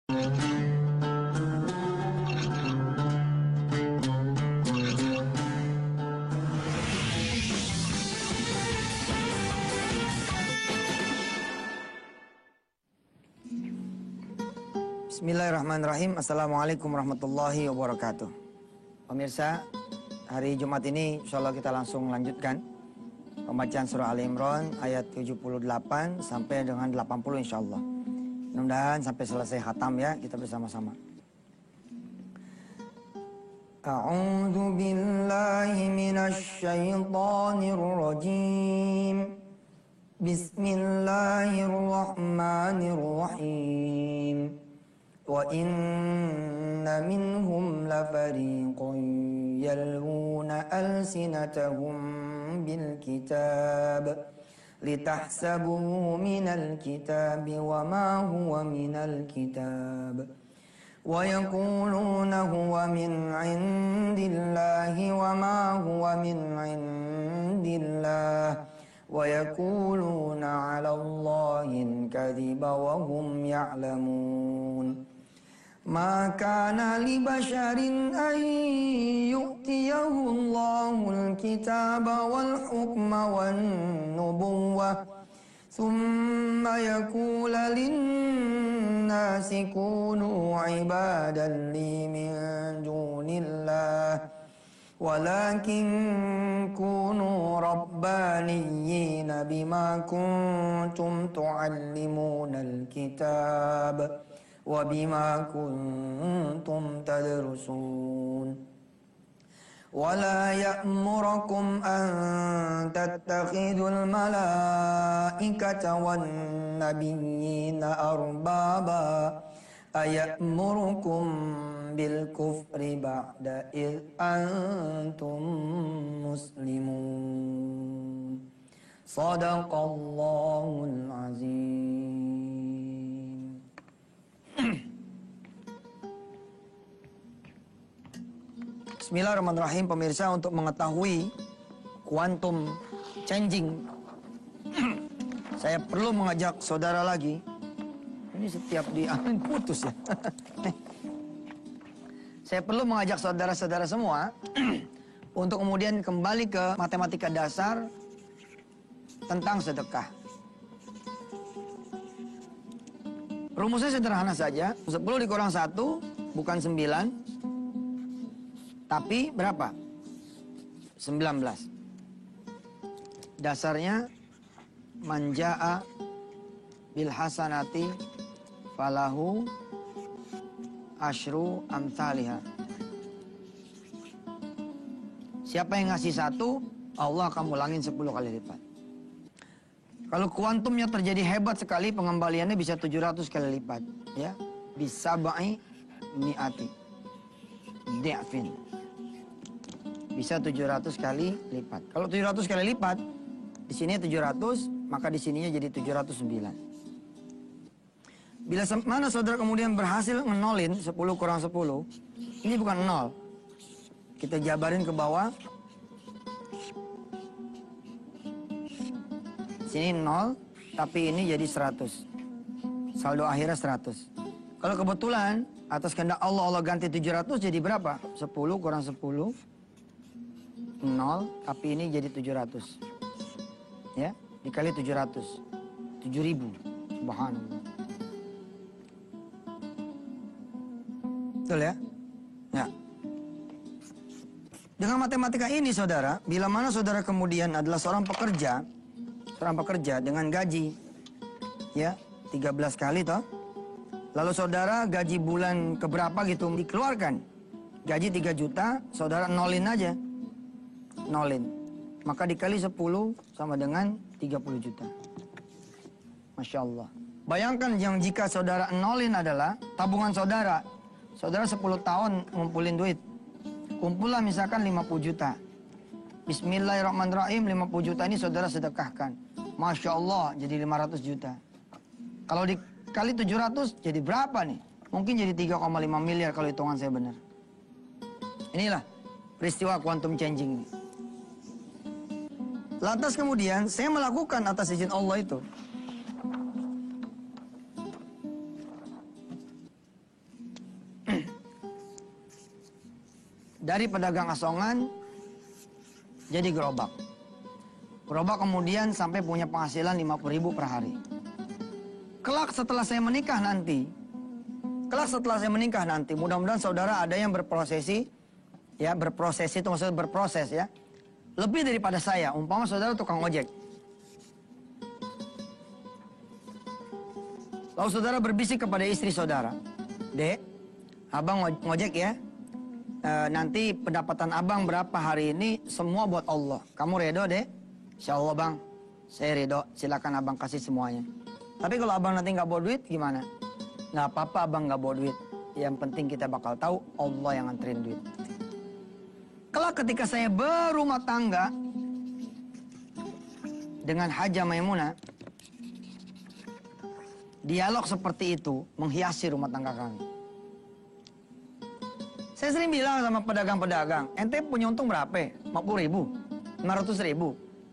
Bismillahirrahmanirrahim. Assalamualaikum warahmatullahi wabarakatuh. Pemirsa, hari Jumat ini insyaallah kita langsung lanjutkan pembacaan surah Al Imran ayat 78 sampai dengan 80 insyaallah. Mudah-mudahan sampai selesai khatam ya, kita bersama-sama. A'udzu billahi minasy syaithanir rajim. Bismillahirrahmanirrahim. وَإِنَّ مِنْهُمْ لَفَرِيقًا يَلْوُونَ أَلْسِنَتَهُمْ بِالْكِتَابِ لِتَحْسَبُوهُ مِنَ الْكِتَابِ وَمَا هُوَ مِنَ الْكِتَابِ وَيَقُولُونَ هُوَ مِنْ عِنْدِ اللَّهِ وَمَا هُوَ مِنْ عِنْدِ اللَّهِ وَيَقُولُونَ عَلَى اللَّهِ الْكَذِبَ وَهُمْ يَعْلَمُونَ ما كان لبشر أن يؤتيه الله الكتاب والحكم والنبوة ثم يقول للناس كونوا عبادا لي من دون الله ولكن كونوا ربانيين بما كنتم تعلمون الكتاب وبما كنتم تدرسون ولا يأمركم أن تتخذوا الملائكة والنبيين أربابا أيأمركم بالكفر بعد إذ أنتم مسلمون صدق الله العظيم. Bismillahirrahmanirrahim. Pemirsa, untuk mengetahui quantum changing saya perlu mengajak saudara lagi. Ini setiap diambil putus ya. Saya perlu mengajak saudara-saudara semua untuk kemudian kembali ke matematika dasar tentang sedekah. Rumusnya sederhana saja. 10 dikurang 1 bukan 9. Tapi berapa? 19. Dasarnya manja'a bil hasanati falahu asyru amthaliha. Siapa yang ngasih 1, Allah akan mulangin 10 kali lipat. Kalau kuantumnya terjadi hebat sekali, pengembaliannya bisa 700 kali lipat, ya. Bisa ba'i mi'ati di'fin. Bisa 700 kali lipat. Kalau 700 kali lipat, di sini 700, maka di sininya jadi 709. Bila mana saudara kemudian berhasil ngenolin 10 kurang 10, ini bukan 0. Kita jabarin ke bawah. Sini 0, tapi ini jadi 100. Saldo akhirnya 100. Kalau kebetulan, atas kehendak Allah ganti 700 jadi berapa? 10 kurang 10. 0, tapi ini jadi 700. Ya, dikali 700. 7.000. Subhanallah. Betul ya? Ya. Dengan matematika ini saudara, bila mana saudara kemudian adalah seorang pekerja dengan gaji ya 13 kali toh. Lalu saudara gaji bulan keberapa gitu dikeluarkan. Gaji 3 juta, saudara nolin aja. Nolin. Maka dikali 10 sama dengan 30 juta. Masya Allah. Bayangkan yang jika saudara nolin adalah tabungan saudara. Saudara 10 tahun ngumpulin duit. Kumpulah misalkan 50 juta. Bismillahirrahmanirrahim, 50 juta ini saudara sedekahkan. Masya Allah jadi 500 juta. Kalau dikali 700 jadi berapa nih? Mungkin jadi 3,5 miliar kalau hitungan saya benar. Inilah peristiwa quantum changing ini. Lantas kemudian saya melakukan atas izin Allah itu. Dari pedagang asongan jadi gerobak. Gerobak kemudian sampai punya penghasilan 50.000 per hari. Kelak setelah saya menikah nanti, mudah-mudahan saudara ada yang berprosesi, ya berprosesi itu maksudnya berproses ya, lebih daripada saya. Umpama saudara tukang ojek. Lalu saudara berbisik kepada istri saudara, Dek, abang ngojek ya, nanti pendapatan abang berapa hari ini semua buat Allah. Kamu redo dek? Insya Allah bang, saya redo, silakan abang kasih semuanya. Tapi kalau abang nanti nggak bawa duit gimana? Nggak apa-apa abang nggak bawa duit. Yang penting kita bakal tahu Allah yang nganterin duit. Kelak ketika saya berumah tangga dengan Hajah Maimunah, dialog seperti itu menghiasi rumah tangga kami. Saya sering bilang sama pedagang-pedagang, ente punya untung berapa? 50.000, 500.000.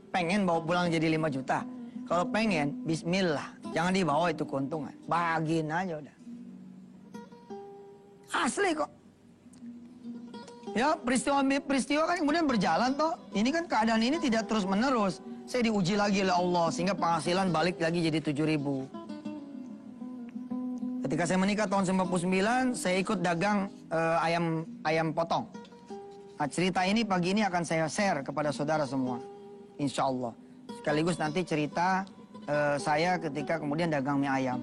Pengen bawa pulang jadi 5 juta. Kalau pengen, bismillah. Jangan dibawa itu keuntungan. Bagiin aja udah. Asli kok. Ya peristiwa kan kemudian berjalan toh. Ini kan keadaan ini tidak terus menerus. Saya diuji lagi oleh Allah sehingga penghasilan balik lagi jadi 7.000. Ketika saya menikah tahun 99, saya ikut dagang ayam potong. Nah, cerita ini pagi ini akan saya share kepada saudara semua. Insya Allah. Sekaligus nanti cerita saya ketika kemudian dagang mie ayam.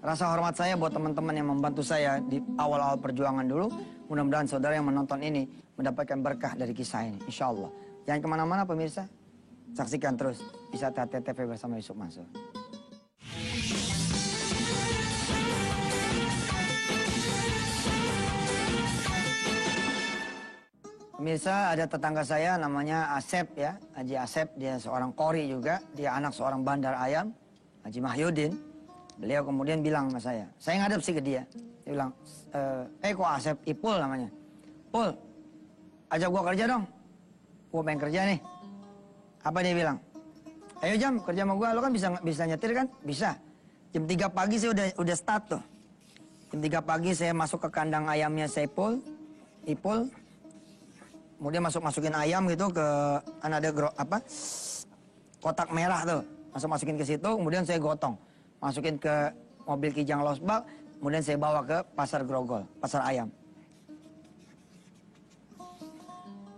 Rasa hormat saya buat teman-teman yang membantu saya di awal-awal perjuangan dulu. Mudah-mudahan saudara yang menonton ini mendapatkan berkah dari kisah ini. Insya Allah. Jangan kemana-mana pemirsa. Saksikan terus Kisah TV bersama Yusuf Mansur. Pemirsa, ada tetangga saya namanya Asep ya, Haji Asep, dia seorang qori juga, dia anak seorang bandar ayam, Haji Mahyudin. Beliau kemudian bilang sama saya ngadep sih ke dia bilang, kok Asep, Ipul namanya. Pul, ajak gua kerja dong, gua pengen kerja nih. Apa dia bilang? Ayo Jam, kerja sama gua, lo kan bisa nyetir kan? Bisa. Jam 3 pagi saya udah start tuh. Jam 3 pagi saya masuk ke kandang ayamnya Ipul. Kemudian masukin ayam gitu ke kan ada kotak merah tuh, masukin ke situ, kemudian saya gotong, masukin ke mobil Kijang Losbak, kemudian saya bawa ke pasar Grogol, pasar ayam.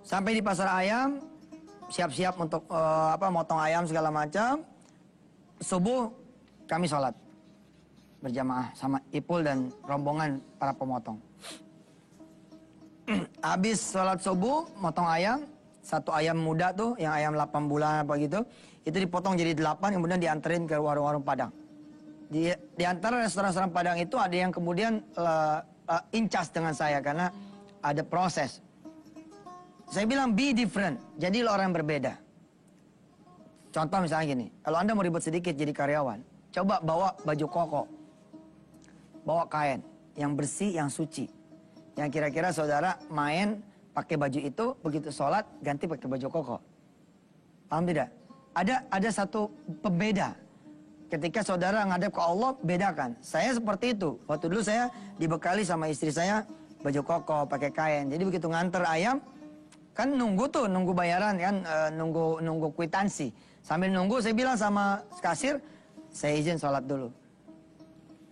Sampai di pasar ayam, siap-siap untuk motong ayam segala macam. Subuh kami sholat berjamaah sama Ipul dan rombongan para pemotong. Habis sholat subuh, motong ayam, satu ayam muda tuh, yang ayam 8 bulan apa gitu, itu dipotong jadi 8, kemudian dianterin ke warung-warung Padang. Di antara restoran-restoran Padang itu ada yang kemudian incas dengan saya, karena ada proses. Saya bilang, be different, jadilah orang yang berbeda. Contoh misalnya gini, kalau Anda mau ribet sedikit jadi karyawan, coba bawa baju koko, bawa kain, yang bersih, yang suci. Yang kira-kira saudara main pakai baju itu, begitu sholat ganti pakai baju koko. Paham tidak? Ada satu pembeda. Ketika saudara ngadep ke Allah, bedakan. Saya seperti itu. Waktu dulu saya dibekali sama istri saya baju koko, pakai kain. Jadi begitu nganter ayam, kan nunggu bayaran kan, nunggu kwitansi. Sambil nunggu saya bilang sama kasir, saya izin sholat dulu.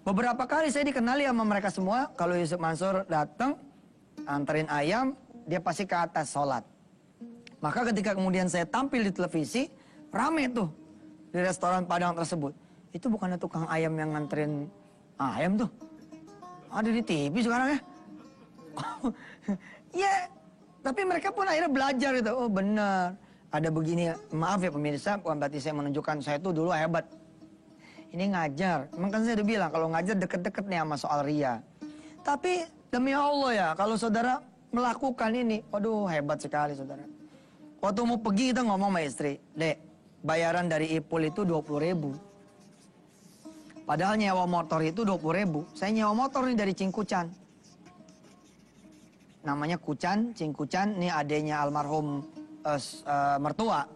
Beberapa kali saya dikenali sama mereka semua, kalau Yusuf Mansur datang, anterin ayam, dia pasti ke atas sholat. Maka ketika kemudian saya tampil di televisi, rame tuh di restoran Padang tersebut. Itu bukannya tukang ayam yang nganterin ayam tuh. Ada di TV sekarang ya. Ya, tapi mereka pun akhirnya belajar gitu. Oh benar, ada begini. Maaf ya pemirsa, bukan berarti saya menunjukkan saya tuh dulu hebat. Ini ngajar. Emang kan saya udah bilang kalau ngajar deket-deket nih sama soal ria. Tapi demi Allah ya, kalau saudara melakukan ini, waduh hebat sekali saudara. Waktu mau pergi kita ngomong sama istri, Dek, bayaran dari Ipul itu 20.000. Padahal nyewa motor itu 20.000. Saya nyewa motor nih dari Cingkucan. Namanya Kucan, Cingkucan, ini adanya almarhum mertua.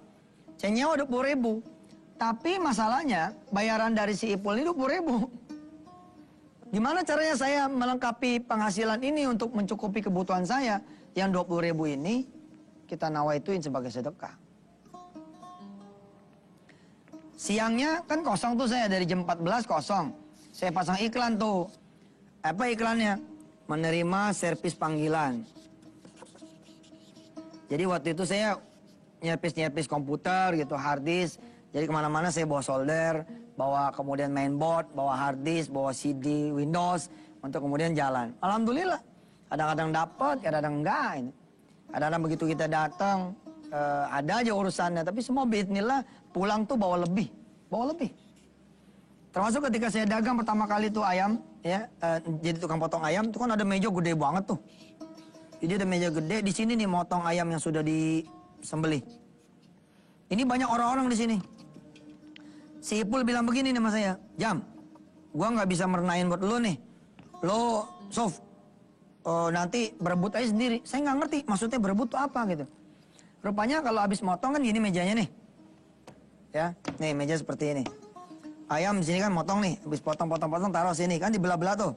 Saya nyewa 20.000. Tapi masalahnya bayaran dari si Ipul ini 20.000. Gimana caranya saya melengkapi penghasilan ini untuk mencukupi kebutuhan saya? Yang 20.000 ini kita nawaituin sebagai sedekah. Siangnya kan kosong tuh saya, dari jam 14 kosong. Saya pasang iklan tuh. Apa iklannya? Menerima servis panggilan. Jadi waktu itu saya nyerpis komputer gitu, hard disk. Jadi kemana-mana saya bawa solder, bawa kemudian mainboard, bawa hard disk, bawa CD, Windows, untuk kemudian jalan. Alhamdulillah, kadang-kadang dapat, kadang-kadang enggak. Kadang-kadang begitu kita datang, ada aja urusannya, tapi semua bismillah, pulang tuh bawa lebih. Termasuk ketika saya dagang pertama kali tuh ayam, ya, jadi tukang potong ayam, itu kan ada meja gede banget tuh. Jadi ada meja gede, di sini nih motong ayam yang sudah disembelih. Ini banyak orang-orang di sini. Si Ipul bilang begini nih sama saya, Jam, gua nggak bisa merenain buat lo nih. Lo, Sof, nanti berebut aja sendiri. Saya nggak ngerti maksudnya berebut tuh apa gitu. Rupanya kalau habis motong kan gini mejanya nih. Ya, nih meja seperti ini. Ayam di sini kan motong nih, habis potong taruh sini kan dibelah-belah tuh.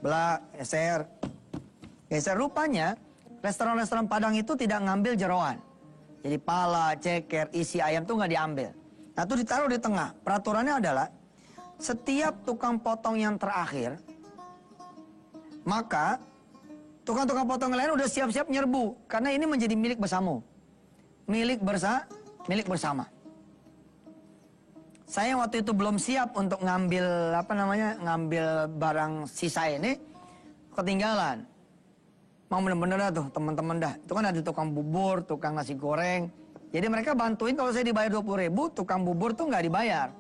Belah, geser. Rupanya restoran-restoran Padang itu tidak ngambil jeroan. Jadi pala, ceker, isi ayam tuh nggak diambil. Nah itu ditaruh di tengah. Peraturannya adalah setiap tukang potong yang terakhir, maka tukang-tukang potong lain udah siap-siap nyerbu. Karena ini menjadi milik bersama. Milik bersama. Saya waktu itu belum siap untuk ngambil ngambil barang sisa ini, ketinggalan. Mau bener-bener dah tuh teman-teman dah. Itu kan ada tukang bubur, tukang nasi goreng. Jadi mereka bantuin kalau saya dibayar 20.000, tukang bubur tuh nggak dibayar.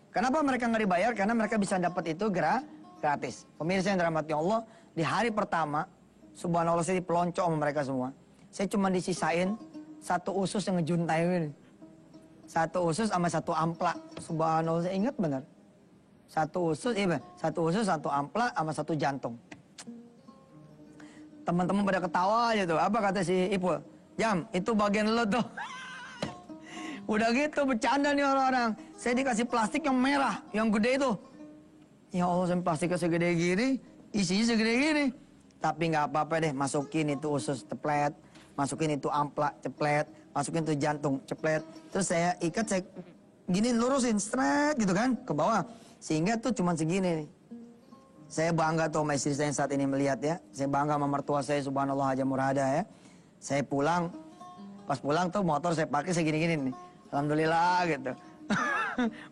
Kenapa mereka nggak dibayar? Karena mereka bisa dapat itu gratis. Pemirsa yang dirahmati Allah, di hari pertama, subhanallah saya dipelonco sama mereka semua. Saya cuma disisain satu usus yang ngejuntai ini. Satu usus sama satu amplak. Subhanallah saya ingat benar. Satu usus, satu amplak sama satu jantung. Teman-teman pada ketawa aja tuh. Apa kata si Ipul? Jam, itu bagian lo tuh. Udah gitu bercanda nih orang-orang. Saya dikasih plastik yang merah, yang gede itu. Ya Allah, saya plastiknya segede gini, isinya segede gini. Tapi nggak apa-apa deh, masukin itu usus ceplet, masukin itu amplak ceplet, masukin itu jantung ceplet. Terus saya ikat, saya gini lurusin, straight gitu kan, ke bawah. Sehingga tuh cuma segini nih. Saya bangga tuh sama istri saya yang saat ini melihat ya. Saya bangga sama mertua saya, subhanallah Haja Murada ya. Saya pulang, pas pulang tuh motor saya pakai saya gini-gini nih. Alhamdulillah gitu.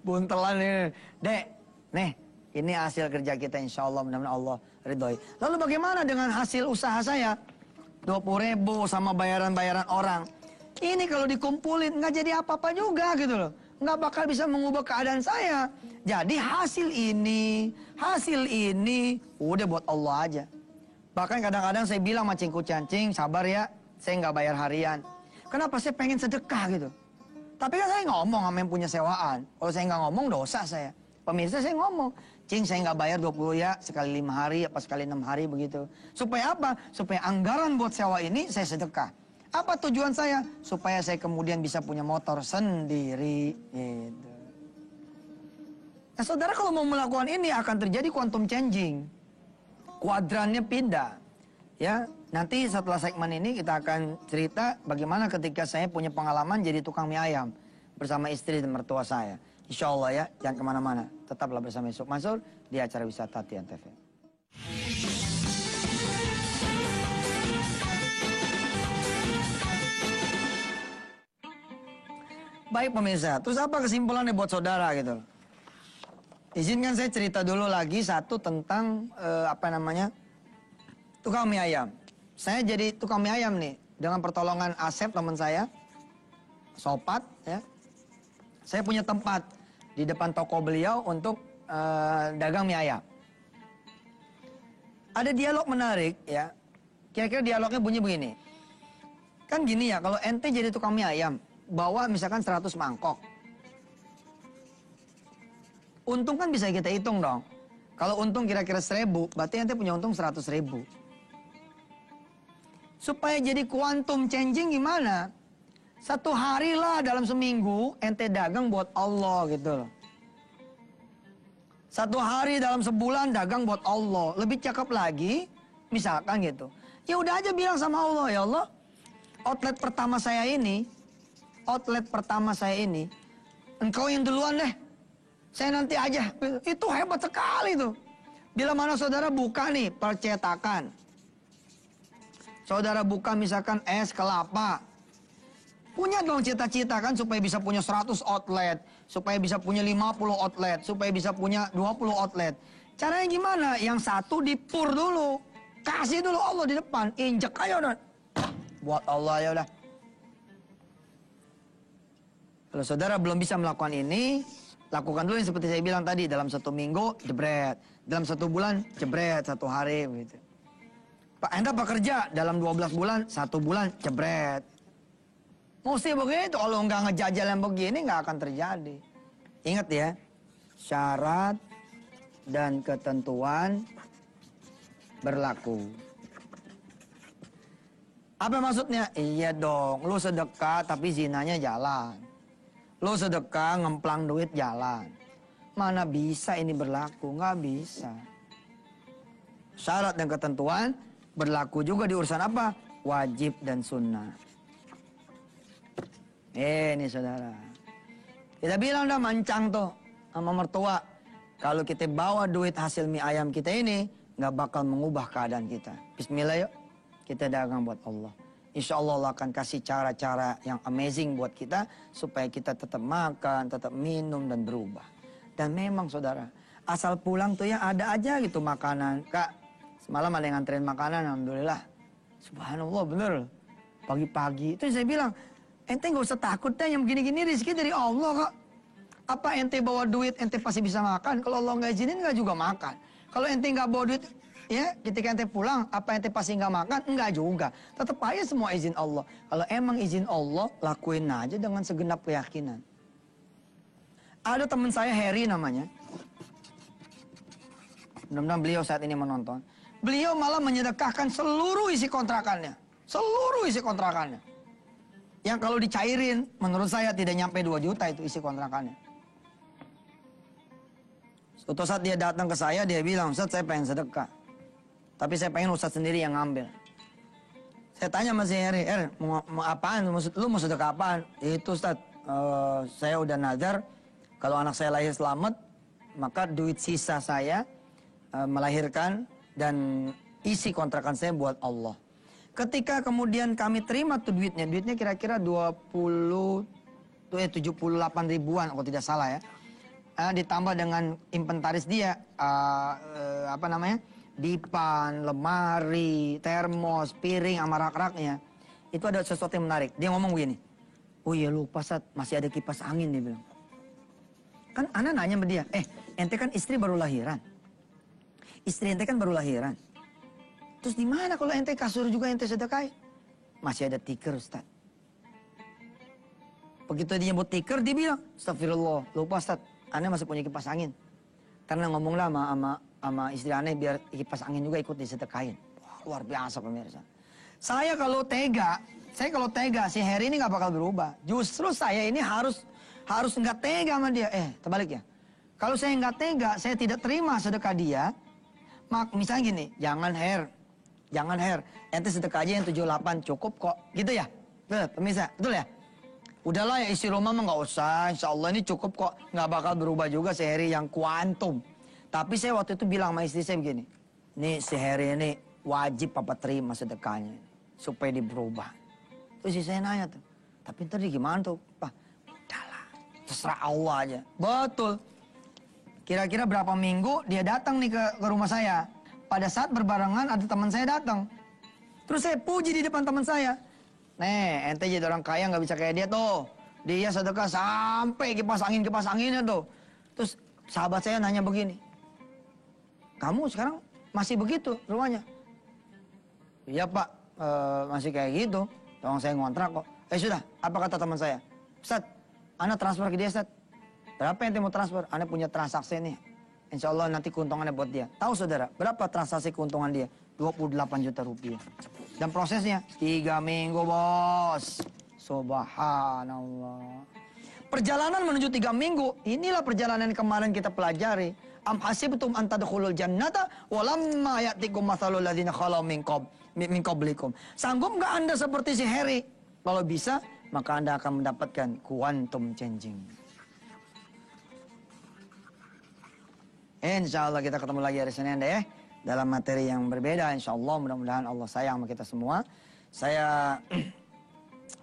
Buntelan ini. Dek, nih ini hasil kerja kita insya Allah, mudah-mudahan Allah ridhoi. Lalu bagaimana dengan hasil usaha saya? 20.000 sama bayaran-bayaran orang. Ini kalau dikumpulin nggak jadi apa-apa juga gitu loh. Nggak bakal bisa mengubah keadaan saya. Jadi hasil ini udah buat Allah aja. Bahkan kadang-kadang saya bilang sama cingku-cancing, sabar ya, saya nggak bayar harian. Kenapa? Saya pengen sedekah gitu. Tapi kan saya ngomong sama yang punya sewaan. Kalau saya nggak ngomong dosa saya. Pemirsa saya ngomong, Cing saya nggak bayar 20 ya, sekali 5 hari, apa sekali 6 hari begitu. Supaya apa? Supaya anggaran buat sewa ini saya sedekah. Apa tujuan saya? Supaya saya kemudian bisa punya motor sendiri. Gitu. Nah saudara kalau mau melakukan ini akan terjadi quantum changing. Kuadrannya pindah. Ya, nanti setelah segmen ini kita akan cerita bagaimana ketika saya punya pengalaman jadi tukang mie ayam bersama istri dan mertua saya. Insya Allah ya, jangan kemana-mana. Tetaplah bersama Yusuf Mansur di acara Wisata Tian TV. Baik pemirsa, terus apa kesimpulannya buat saudara gitu? Izinkan saya cerita dulu lagi satu tentang tukang mie ayam. Saya jadi tukang mie ayam nih dengan pertolongan Asep teman saya, Sopat ya. Saya punya tempat di depan toko beliau untuk dagang mie ayam. Ada dialog menarik ya. Kira-kira dialognya bunyi begini. Kan gini ya, kalau ente jadi tukang mie ayam, bawa misalkan 100 mangkok. Untung kan bisa kita hitung dong. Kalau untung kira-kira 1.000, berarti ente punya untung 100.000. Supaya jadi quantum changing gimana? Satu hari lah dalam seminggu ente dagang buat Allah gitu loh. 1 hari dalam sebulan dagang buat Allah. Lebih cakep lagi, misalkan gitu. Ya udah aja bilang sama Allah, ya Allah, outlet pertama saya ini, engkau yang duluan deh. Saya nanti aja. Itu hebat sekali tuh. Bila mana saudara buka nih percetakan. Saudara buka misalkan es kelapa. Punya dong cita-cita kan supaya bisa punya 100 outlet. Supaya bisa punya 50 outlet. Supaya bisa punya 20 outlet. Caranya gimana? Yang satu dipur dulu. Kasih dulu Allah di depan. Injek aja udah. Buat Allah ya udah. Kalau saudara belum bisa melakukan ini, lakukan dulu yang seperti saya bilang tadi. Dalam 1 minggu, jebret. Dalam 1 bulan, jebret. 1 hari, begitu. Pak, Anda bekerja dalam 12 bulan, 1 bulan, jebret. Mesti begitu. Kalau nggak ngejajal yang begini, nggak akan terjadi. Ingat ya, syarat dan ketentuan berlaku. Apa maksudnya? Iya dong, lu sedekah tapi zinanya jalan. Lu sedekah ngemplang duit jalan. Mana bisa ini berlaku? Nggak bisa. Syarat dan ketentuan berlaku juga di urusan apa? Wajib dan sunnah. Ini saudara. Kita bilang dah mancang tuh sama mertua. Kalau kita bawa duit hasil mie ayam kita ini, nggak bakal mengubah keadaan kita. Bismillah yuk, kita dagang buat Allah. Insya Allah Allah akan kasih cara-cara yang amazing buat kita. Supaya kita tetap makan, tetap minum dan berubah. Dan memang saudara, asal pulang tuh ya ada aja gitu makanan. Kak, semalam ada yang nganterin makanan, alhamdulillah. Subhanallah bener. Pagi-pagi, itu saya bilang, ente gak usah takut deh, yang begini-gini rezeki dari Allah kok. Apa ente bawa duit, ente pasti bisa makan. Kalau Allah nggak izinin, nggak juga makan. Kalau ente nggak bawa duit, ya ketika ente pulang, apa ente pasti nggak makan? Enggak juga. Tetap aja semua izin Allah. Kalau emang izin Allah, lakuin aja dengan segenap keyakinan. Ada teman saya, Harry namanya. Mudah-mudahan beliau saat ini menonton. Beliau malah menyedekahkan seluruh isi kontrakannya. Seluruh isi kontrakannya. Yang kalau dicairin, menurut saya tidak nyampe 2 juta itu isi kontrakannya. Suatu saat dia datang ke saya, dia bilang, Ustaz saya pengen sedekah. Tapi saya pengen Ustaz sendiri yang ngambil. Saya tanya sama si Heri, mau apaan? Lu mau sedekah apaan? Itu Ustaz, saya udah nazar, kalau anak saya lahir selamat, maka duit sisa saya melahirkan dan isi kontrakan saya buat Allah. Ketika kemudian kami terima tuh duitnya kira-kira 78 ribuan kalau tidak salah ya. Ditambah dengan inventaris dia, dipan, lemari, termos, piring, sama rak-raknya. Itu ada sesuatu yang menarik. Dia ngomong begini, oh iya lupa Sat, masih ada kipas angin, dia bilang. Kan Ana nanya sama dia, ente kan istri baru lahiran. Istri ente kan baru lahiran. Terus di mana kalau ente kasur juga ente sedekah? Masih ada tikar Ustaz. Begitu dia nyebut tikar, dia bilang, astagfirullah, lupa Ustaz, Ana masih punya kipas angin. Karena ngomonglah sama istri Ana biar kipas angin juga ikut disedekahin. Wah, luar biasa pemirsa. Saya kalau tega, si Harry ini nggak bakal berubah. Justru saya ini harus nggak tega sama dia. Terbalik ya. Kalau saya nggak tega, saya tidak terima sedekah dia. Misalnya gini, jangan Her, ente sedekah aja yang 78 cukup kok, gitu ya? Betul, pemirsa, betul ya? Udahlah ya isi rumah mah nggak usah, insya Allah ini cukup kok, nggak bakal berubah juga si Heri yang kuantum. Tapi saya waktu itu bilang sama istri saya begini, nih si Heri ini wajib papa terima sedekahnya, supaya dia berubah. Terus istri saya nanya tuh, tapi ntar dia gimana tuh? Pak, udahlah, terserah Allah aja. Betul. Kira-kira berapa minggu dia datang nih ke rumah saya. Pada saat berbarengan ada teman saya datang. Terus saya puji di depan teman saya. Nih, ente jadi orang kaya nggak bisa kayak dia tuh. Dia sedekah sampai kipas anginnya tuh. Terus sahabat saya nanya begini. Kamu sekarang masih begitu rumahnya? Iya Pak, masih kayak gitu. Tolong saya ngontrak kok. Sudah, apa kata teman saya? Ustaz, Ana transfer ke dia Ustaz. Berapa ente mau transfer? Ana punya transaksi nih. Insya Allah nanti keuntungannya buat dia. Tahu saudara, berapa transaksi keuntungan dia? 28 juta rupiah. Dan prosesnya 3 minggu bos. Subhanallah. Perjalanan menuju 3 minggu, inilah perjalanan yang kemarin kita pelajari. Am hasibtum an tadkhulul jannata walamma ya'tikum mathalul ladzina khalau min qablikum. Sanggup nggak Anda seperti si Harry? Kalau bisa, maka Anda akan mendapatkan quantum changing. Insya Allah kita ketemu lagi hari Senin deh, dalam materi yang berbeda. Insya Allah mudah-mudahan Allah sayang sama kita semua. Saya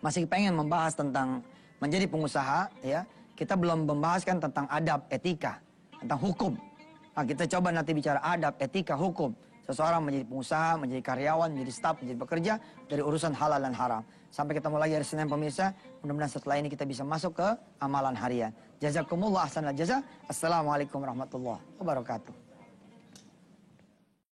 masih pengen membahas tentang menjadi pengusaha, ya. Kita belum membahaskan tentang adab, etika, tentang hukum. Nah, kita coba nanti bicara adab, etika, hukum. Seseorang menjadi pengusaha, menjadi karyawan, menjadi staf, menjadi pekerja dari urusan halal dan haram. Sampai ketemu lagi hari Senin pemirsa. Mudah-mudahan setelah ini kita bisa masuk ke amalan harian. Jazakumullah ahsanal jaza. Assalamualaikum warahmatullahi wabarakatuh.